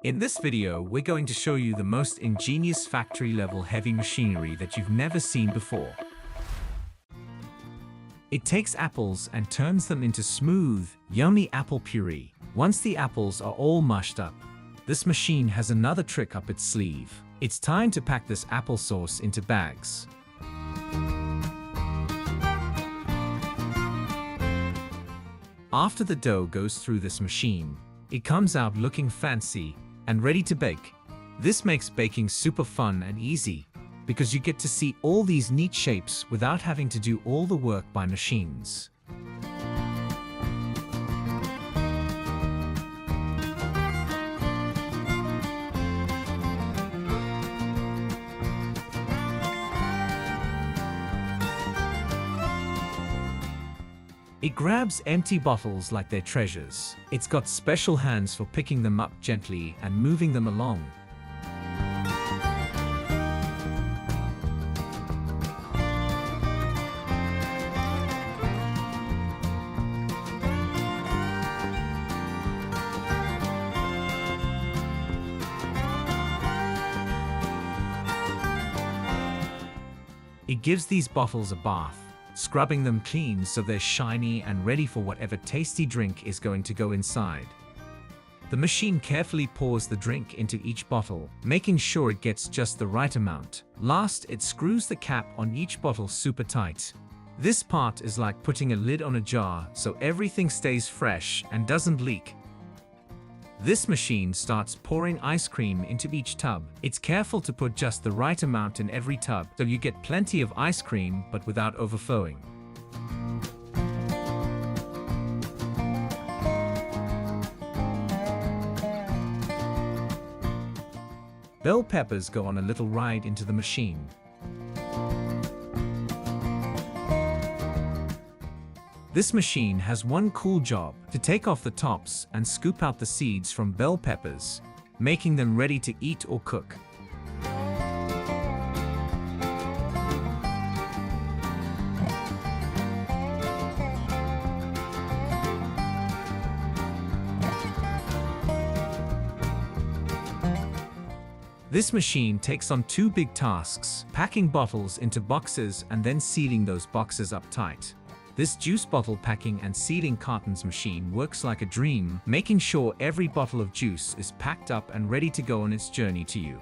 In this video, we're going to show you the most ingenious factory-level heavy machinery that you've never seen before. It takes apples and turns them into smooth, yummy apple puree. Once the apples are all mushed up, this machine has another trick up its sleeve. It's time to pack this applesauce into bags. After the dough goes through this machine, it comes out looking fancy and ready to bake. This makes baking super fun and easy because you get to see all these neat shapes without having to do all the work by machines. It grabs empty bottles like they're treasures. It's got special hands for picking them up gently and moving them along. It gives these bottles a bath, scrubbing them clean so they're shiny and ready for whatever tasty drink is going to go inside. The machine carefully pours the drink into each bottle, making sure it gets just the right amount. Last, it screws the cap on each bottle super tight. This part is like putting a lid on a jar so everything stays fresh and doesn't leak. This machine starts pouring ice cream into each tub. It's careful to put just the right amount in every tub so you get plenty of ice cream but without overflowing. Bell peppers go on a little ride into the machine. This machine has one cool job: to take off the tops and scoop out the seeds from bell peppers, making them ready to eat or cook. This machine takes on two big tasks: packing bottles into boxes and then sealing those boxes up tight. This juice bottle packing and sealing cartons machine works like a dream, making sure every bottle of juice is packed up and ready to go on its journey to you.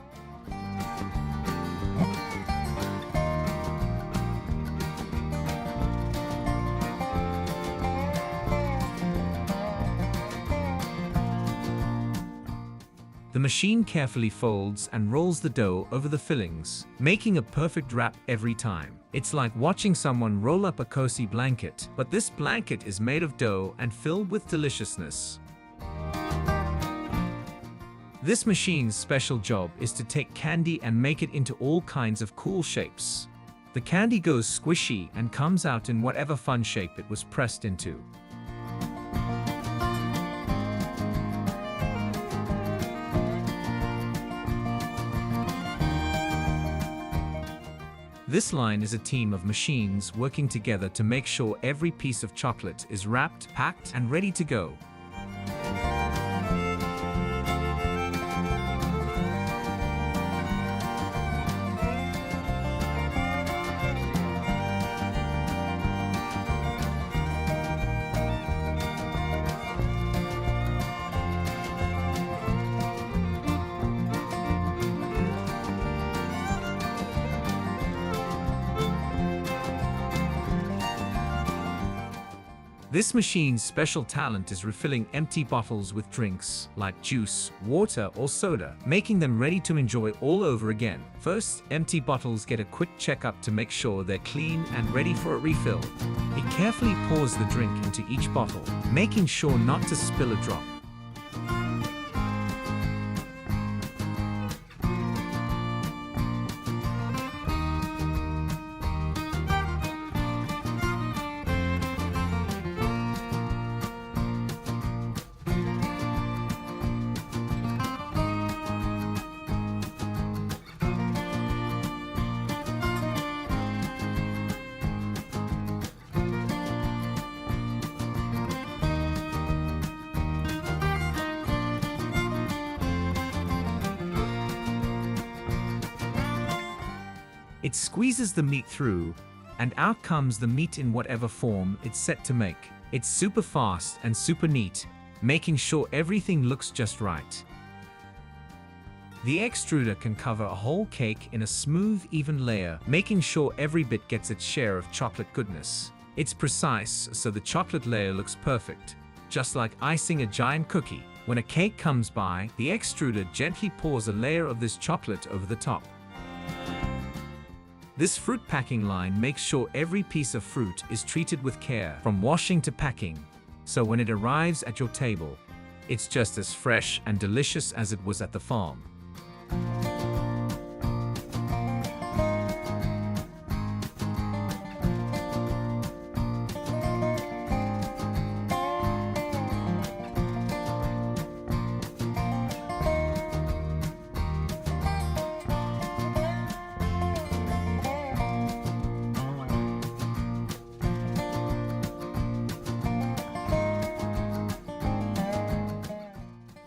The machine carefully folds and rolls the dough over the fillings, making a perfect wrap every time. It's like watching someone roll up a cozy blanket, but this blanket is made of dough and filled with deliciousness. This machine's special job is to take candy and make it into all kinds of cool shapes. The candy goes squishy and comes out in whatever fun shape it was pressed into. This line is a team of machines working together to make sure every piece of chocolate is wrapped, packed, and ready to go. This machine's special talent is refilling empty bottles with drinks like juice, water, or soda, making them ready to enjoy all over again. First, empty bottles get a quick checkup to make sure they're clean and ready for a refill. It carefully pours the drink into each bottle, making sure not to spill a drop. It squeezes the meat through, and out comes the meat in whatever form it's set to make. It's super fast and super neat, making sure everything looks just right. The extruder can cover a whole cake in a smooth, even layer, making sure every bit gets its share of chocolate goodness. It's precise, so the chocolate layer looks perfect, just like icing a giant cookie. When a cake comes by, the extruder gently pours a layer of this chocolate over the top. This fruit packing line makes sure every piece of fruit is treated with care, from washing to packing, so when it arrives at your table, it's just as fresh and delicious as it was at the farm.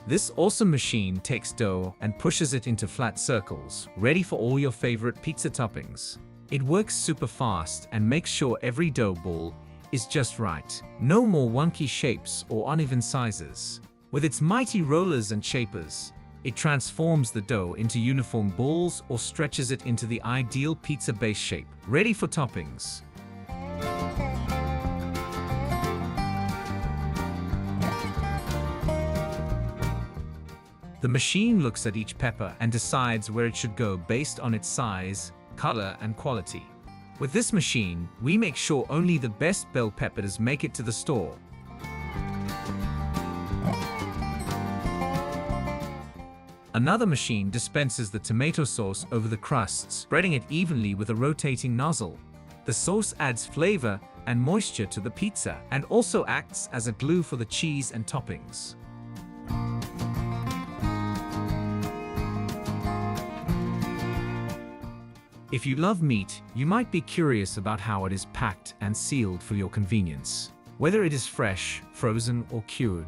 This awesome machine takes dough and pushes it into flat circles, ready for all your favorite pizza toppings. It works super fast and makes sure every dough ball is just right. No more wonky shapes or uneven sizes. With its mighty rollers and shapers, it transforms the dough into uniform balls or stretches it into the ideal pizza base shape, ready for toppings. The machine looks at each pepper and decides where it should go based on its size, color, and quality. With this machine, we make sure only the best bell peppers make it to the store. Another machine dispenses the tomato sauce over the crusts, spreading it evenly with a rotating nozzle. The sauce adds flavor and moisture to the pizza and also acts as a glue for the cheese and toppings. If you love meat, you might be curious about how it is packed and sealed for your convenience, whether it is fresh, frozen, or cured.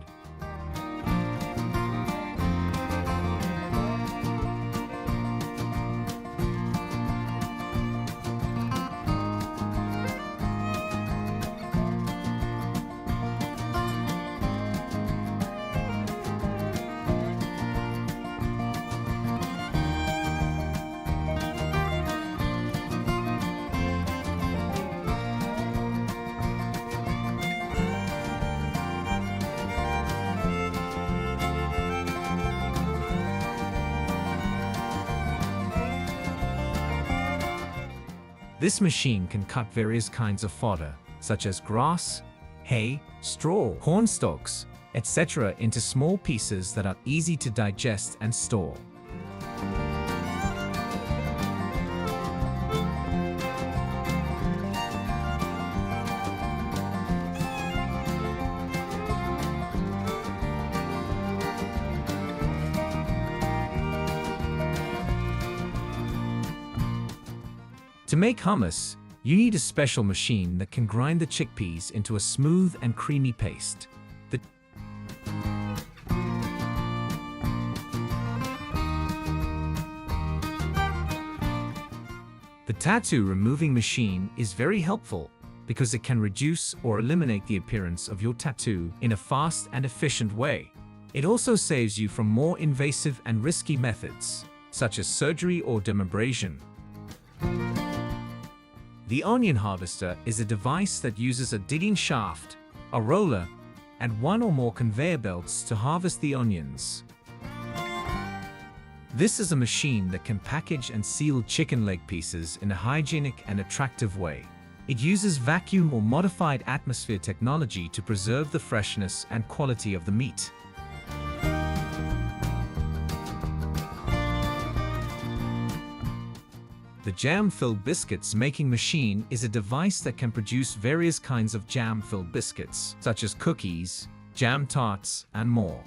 This machine can cut various kinds of fodder, such as grass, hay, straw, corn stalks, etc., into small pieces that are easy to digest and store. To make hummus, you need a special machine that can grind the chickpeas into a smooth and creamy paste. The tattoo removing machine is very helpful because it can reduce or eliminate the appearance of your tattoo in a fast and efficient way. It also saves you from more invasive and risky methods, such as surgery or dermabrasion. The onion harvester is a device that uses a digging shaft, a roller, and one or more conveyor belts to harvest the onions. This is a machine that can package and seal chicken leg pieces in a hygienic and attractive way. It uses vacuum or modified atmosphere technology to preserve the freshness and quality of the meat. The jam-filled biscuits making machine is a device that can produce various kinds of jam-filled biscuits, such as cookies, jam tarts, and more.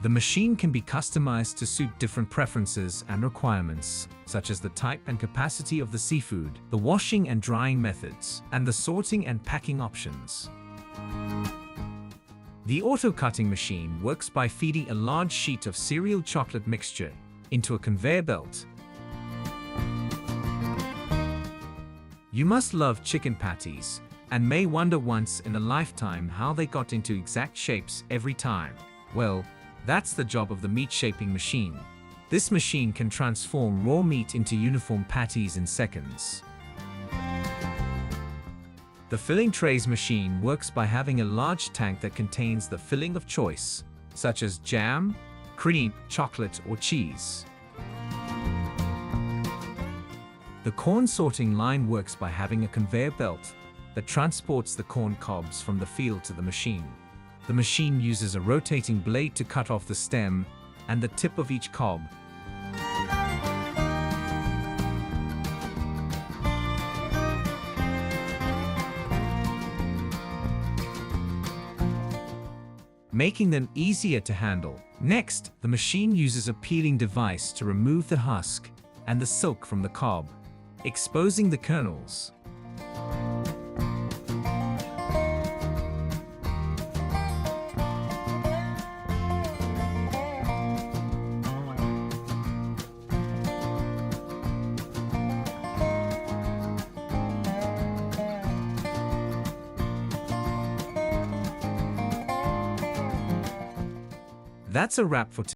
The machine can be customized to suit different preferences and requirements, such as the type and capacity of the seafood, the washing and drying methods, and the sorting and packing options. The auto-cutting machine works by feeding a large sheet of cereal chocolate mixture into a conveyor belt. You must love chicken patties, and may wonder once in a lifetime how they got into exact shapes every time. Well, that's the job of the meat shaping machine. This machine can transform raw meat into uniform patties in seconds. The filling trays machine works by having a large tank that contains the filling of choice, such as jam, cream, chocolate, or cheese. The corn sorting line works by having a conveyor belt that transports the corn cobs from the field to the machine. The machine uses a rotating blade to cut off the stem and the tip of each cob. Making them easier to handle. Next, the machine uses a peeling device to remove the husk and the silk from the cob, exposing the kernels. That's a wrap for today.